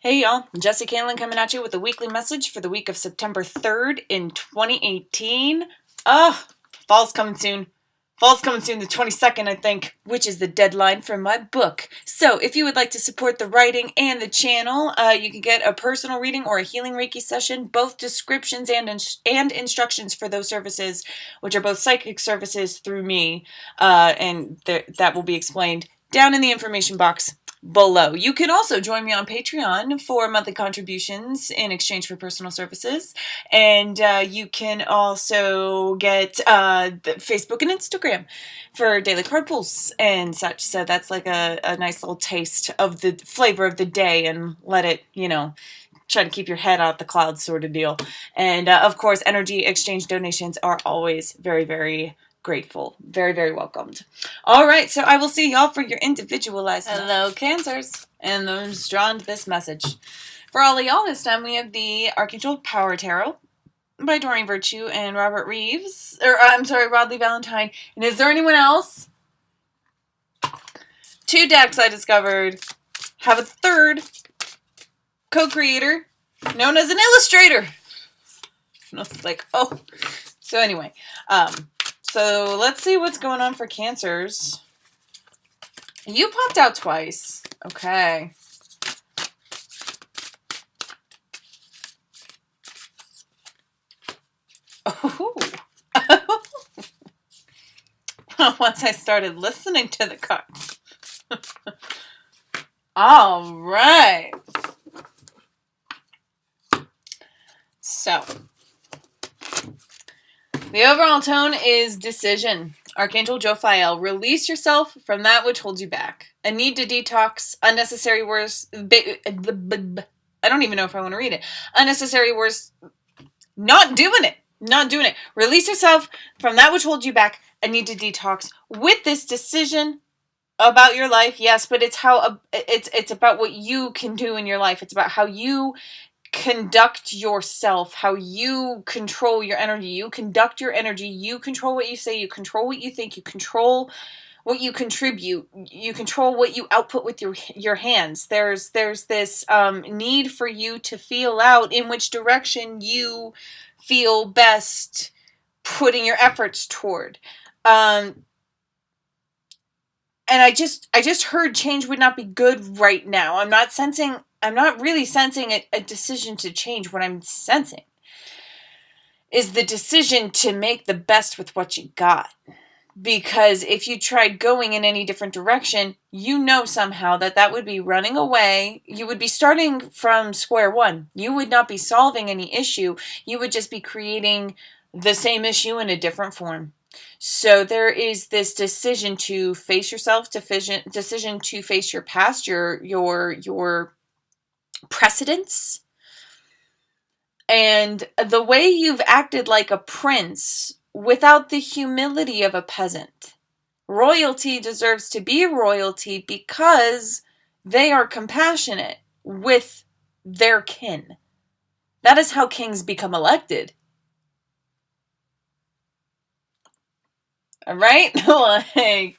Hey y'all, Jesse Canlin coming at you with a weekly message for the week of September 3rd in 2018. Fall's coming soon. Fall's coming soon, the 22nd, I think, which is the deadline for my book. So if you would like to support the writing and the channel, you can get a personal reading or a healing Reiki session, both descriptions and instructions for those services, which are both psychic services through me, and that will be explained down in the information box below. You can also join me on Patreon for monthly contributions in exchange for personal services, and you can also get Facebook and Instagram for daily card pulls and such. So that's like a nice little taste of the flavor of the day, and let it, try to keep your head out the clouds sort of deal. And of course, energy exchange donations are always very, very grateful. Very, very welcomed. All right, so I will see y'all for your individualized hello, Cancers. And those drawn to this message. For all of y'all, this time we have the Archangel Power Tarot by Doreen Virtue and Robert Reeves. Rodley Valentine. And is there anyone else? 2 decks I discovered have a third co-creator known as an illustrator. And I was like, oh. So anyway, so let's see what's going on for Cancers. You popped out twice. Okay. Oh. Once I started listening to the cards. All right. So, the overall tone is decision. Archangel Jophiel, release yourself from that which holds you back. A need to detox, unnecessary words. I don't even know if I want to read it. Unnecessary words. Not doing it. Not doing it. Release yourself from that which holds you back. A need to detox with this decision about your life. Yes, but it's how it's about what you can do in your life. It's about how you conduct yourself, how you control your energy. You conduct your energy. You control what you say. You control what you think. You control what you contribute. You control what you output with your hands. There's this need for you to feel out in which direction you feel best putting your efforts toward. And I just heard change would not be good right now. I'm not really sensing a decision to change. What I'm sensing is the decision to make the best with what you got. Because if you tried going in any different direction, somehow that would be running away. You would be starting from square one. You would not be solving any issue. You would just be creating the same issue in a different form. So there is this decision to face yourself, decision to face your past, your precedents, and the way you've acted like a prince without the humility of a peasant. Royalty deserves to be royalty because they are compassionate with their kin. That is how kings become elected. All right? Like,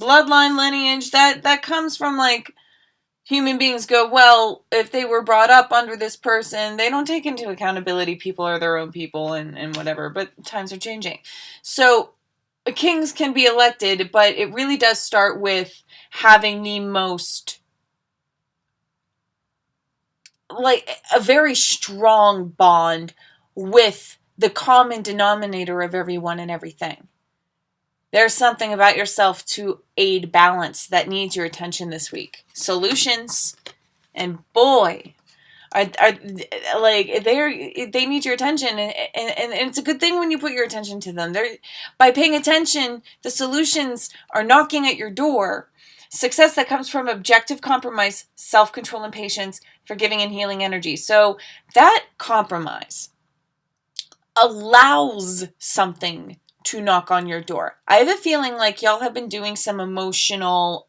bloodline lineage, that comes from, like, human beings go, well, if they were brought up under this person, they don't take into accountability. People are their own people and whatever, but times are changing. So kings can be elected, but it really does start with having the most, like, a very strong bond with the common denominator of everyone and everything. There's something about yourself to aid balance that needs your attention this week. Solutions, and boy, are like they need your attention, and it's a good thing when you put your attention to them. By paying attention, the solutions are knocking at your door. Success that comes from objective compromise, self-control and patience, forgiving and healing energy. So that compromise allows something to knock on your door. I have a feeling like y'all have been doing some emotional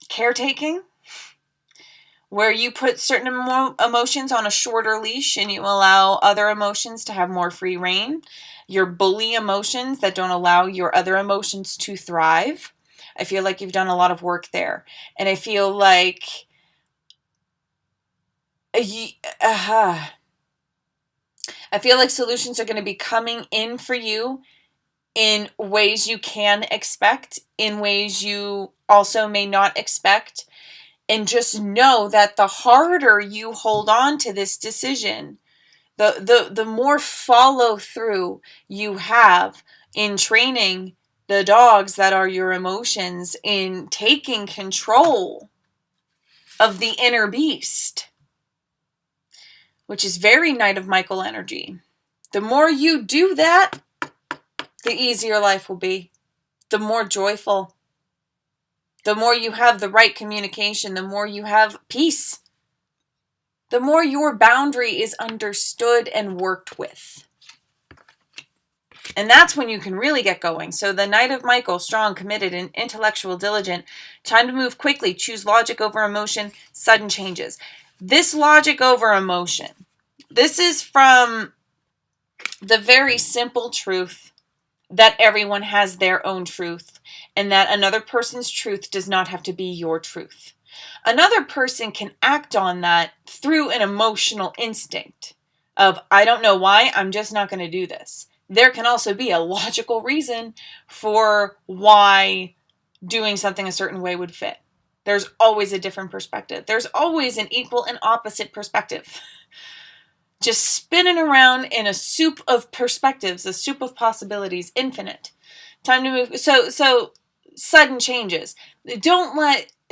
caretaking, where you put certain emotions on a shorter leash and you allow other emotions to have more free reign. Your bully emotions that don't allow your other emotions to thrive. I feel like you've done a lot of work there. And I feel like I feel like solutions are going to be coming in for you in ways you can expect, in ways you also may not expect. And just know that the harder you hold on to this decision, the more follow through you have in training the dogs that are your emotions, in taking control of the inner beast, which is very Knight of Michael energy. The more you do that, the easier life will be, the more joyful, the more you have the right communication, the more you have peace, the more your boundary is understood and worked with. And that's when you can really get going. So the Knight of Michael, strong, committed, and intellectual, diligent. Time to move quickly. Choose logic over emotion. Sudden changes. This logic over emotion. This is from the very simple truth that everyone has their own truth, and that another person's truth does not have to be your truth. Another person can act on that through an emotional instinct of, I don't know why, I'm just not going to do this. There can also be a logical reason for why doing something a certain way would fit. There's always a different perspective. There's always an equal and opposite perspective. Just spinning around in a soup of perspectives, a soup of possibilities, infinite. Time to move. So sudden changes.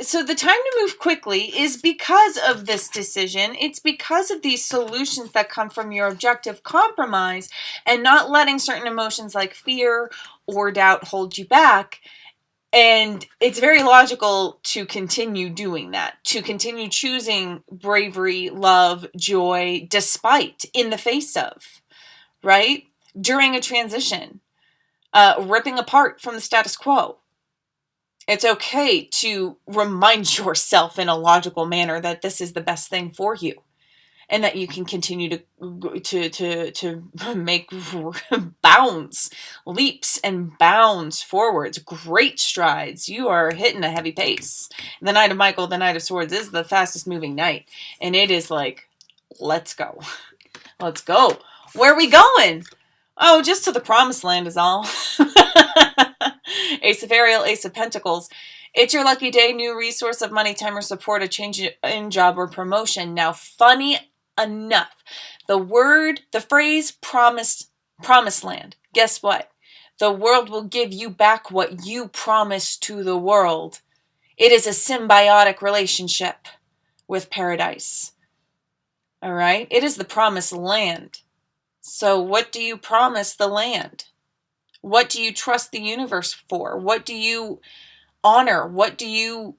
So the time to move quickly is because of this decision. It's because of these solutions that come from your objective compromise and not letting certain emotions like fear or doubt hold you back. And it's very logical to continue doing that, to continue choosing bravery, love, joy, despite, in the face of, right? During a transition, ripping apart from the status quo. It's okay to remind yourself in a logical manner that this is the best thing for you, and that you can continue to make bounds, leaps and bounds forwards, great strides. You are hitting a heavy pace. The Knight of Michael, the Knight of Swords, is the fastest moving knight, and it is like, let's go. Let's go. Where are we going? Oh, just to the promised land is all. Ace of Ariel, Ace of Pentacles. It's your lucky day, new resource of money, time, or support, a change in job or promotion. Now, funny enough, the phrase promised land. Guess what? The world will give you back what you promised to the world. It is a symbiotic relationship with paradise. All right? It is the promised land. So what do you promise the land? What do you trust the universe for? What do you honor? What do you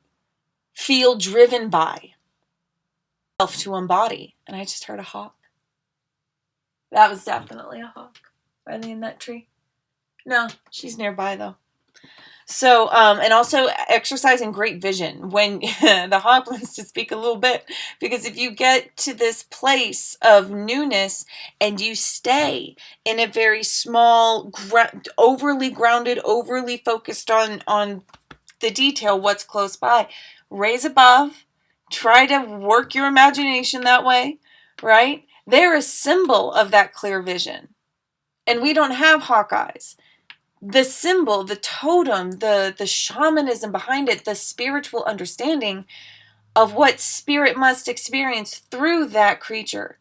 feel driven by? To embody. And I just heard a hawk. That was definitely a hawk. Are they in that tree? No, she's nearby though. So, and also exercising great vision when the hawk wants to speak a little bit, because if you get to this place of newness and you stay in a very small, overly grounded, overly focused on the detail, what's close by, raise above, try to work your imagination that way, right? They're a symbol of that clear vision. And we don't have hawk eyes. The symbol, the totem, the shamanism behind it, the spiritual understanding of what spirit must experience through that creature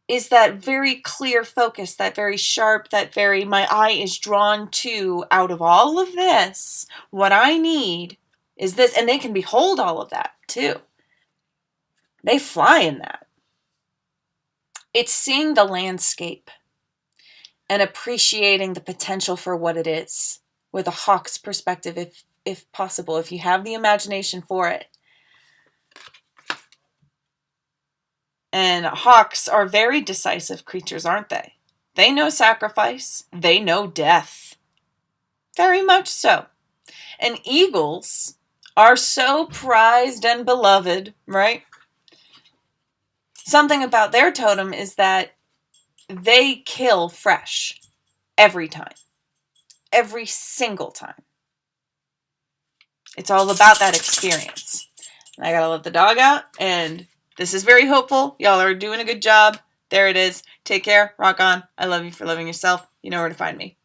is that very clear focus, that very sharp, that very, my eye is drawn to, out of all of this, what I need is this. And they can behold all of that too. They fly in that. It's seeing the landscape and appreciating the potential for what it is with a hawk's perspective, if possible, if you have the imagination for it. And hawks are very decisive creatures, aren't they? They know sacrifice. They know death. Very much so. And eagles are so prized and beloved, right? Something about their totem is that they kill fresh every time. Every single time. It's all about that experience. And I gotta let the dog out, and this is very hopeful. Y'all are doing a good job. There it is. Take care. Rock on. I love you for loving yourself. You know where to find me.